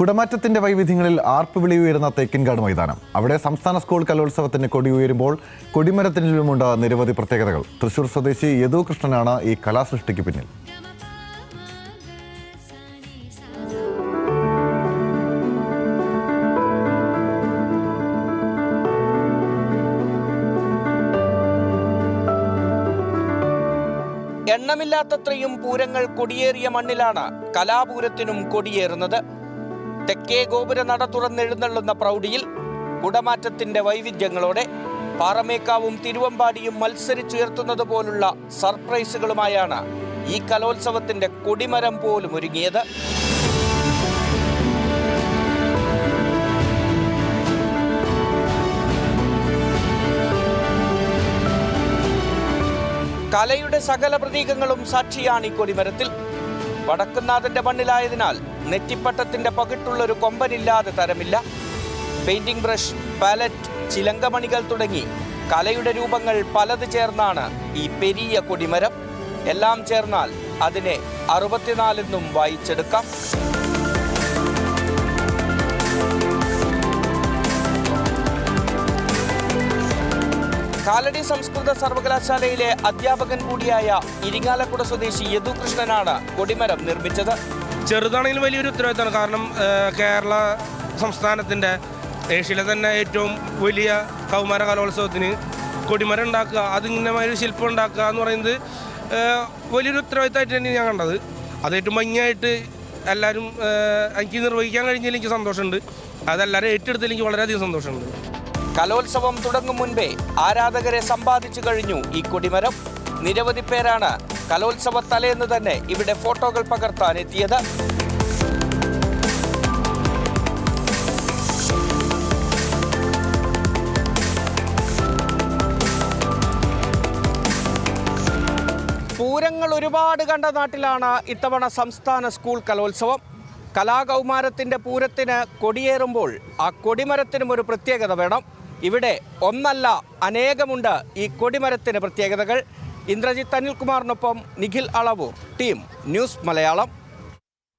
കുടമാറ്റത്തിന്റെ വൈവിധ്യങ്ങളിൽ ആർപ്പുവിളി ഉയരുന്ന തേക്കിൻകാട് മൈതാനം. അവിടെ സംസ്ഥാന സ്കൂൾ കലോത്സവത്തിന് കൊടി ഉയരുമ്പോൾ കൊടിമരത്തിനുമുണ്ട് നിരവധി പ്രത്യേകതകൾ. തൃശൂർ സ്വദേശി യദു കൃഷ്ണനാണ് ഈ കലാസൃഷ്ടിക്ക് പിന്നിൽ. എണ്ണമില്ലാത്തത്രയും പൂരങ്ങൾ കൊടിയേറിയ മണ്ണിലാണ് കലാപൂരത്തിനും കൊടിയേറുന്നത്. തെക്കേ ഗോപുര നട തുറന്നെഴുന്നള്ളുന്ന പ്രൗഢിയിൽ കുടമാറ്റത്തിന്റെ വൈവിധ്യങ്ങളോടെ പാറമേക്കാവും തിരുവമ്പാടിയും മത്സരിച്ചുയർത്തുന്നത് പോലുള്ള സർപ്രൈസുകളുമായാണ് ഈ കലോത്സവത്തിന്റെ കൊടിമരം പോലും ഒരുങ്ങിയത്. കലയുടെ സകല പ്രതീകങ്ങളും സാക്ഷിയാണ് ഈ കൊടിമരത്തിൽ. വടക്കുന്നാഥന്റെ മണ്ണിലായതിനാൽ നെറ്റിപ്പട്ടത്തിന്റെ പകിട്ടുള്ളൊരു കൊമ്പനില്ലാതെ തരമില്ല. പെയിന്റിംഗ് ബ്രഷ്, പാലറ്റ്, ചിലങ്കമണികൾ തുടങ്ങി കലയുടെ രൂപങ്ങൾ പലത് ചേർന്നാണ് ഈ പെരിയ കൊടിമരം. എല്ലാം ചേർന്നാൽ അതിനെ 64 എന്നും വായിച്ചെടുക്കാം. കാലടി സംസ്കൃത സർവകലാശാലയിലെ അധ്യാപകൻ കൂടിയായ ഇരിങ്ങാലക്കുട സ്വദേശി യദു കൃഷ്ണനാണ് കൊടിമരം നിർമ്മിച്ചത്. ചെറുതാണെങ്കിലും വലിയൊരു ഉത്തരവാദിത്തമാണ്. കാരണം കേരള സംസ്ഥാനത്തിൻ്റെ ഏഷ്യയിലെ തന്നെ ഏറ്റവും വലിയ കൗമാര കലോത്സവത്തിന് കൊടിമരം ഉണ്ടാക്കുക, അതിങ്ങനെയൊരു ശില്പം ഉണ്ടാക്കുക എന്ന് പറയുന്നത് വലിയൊരു ഉത്തരവാദിത്തമായിട്ട് തന്നെയാണ് ഞാൻ കണ്ടത്. അത് ഏറ്റവും ഭംഗിയായിട്ട് എല്ലാവരും എനിക്ക് നിർവഹിക്കാൻ കഴിഞ്ഞതിൽ എനിക്ക് സന്തോഷമുണ്ട്. അതെല്ലാവരും ഏറ്റെടുത്തതിൽ എനിക്ക് വളരെയധികം സന്തോഷമുണ്ട്. കലോത്സവം തുടങ്ങും മുൻപേ ആരാധകരെ സമ്പാദിച്ചു കഴിഞ്ഞു ഈ കൊടിമരം. നിരവധി പേരാണ് കലോത്സവ തലേന്ന് തന്നെ ഇവിടെ ഫോട്ടോകൾ പകർത്താൻ എത്തിയത്. പൂരങ്ങൾ ഒരുപാട് കണ്ട നാട്ടിലാണ് ഇത്തവണ സംസ്ഥാന സ്കൂൾ കലോത്സവം. കലാകൗമാരത്തിൻ്റെ പൂരത്തിന് കൊടിയേറുമ്പോൾ ആ കൊടിമരത്തിനും ഒരു പ്രത്യേകത വേണം. ഇവിടെ ഒന്നല്ല അനേകമുണ്ട് ഈ കൊടിമരത്തിന് പ്രത്യേകതകൾ. ഇന്ദ്രജിത്ത് അനിൽകുമാറിനൊപ്പം നിഖിൽ അളവൂർ, ടീം ന്യൂസ് മലയാളം.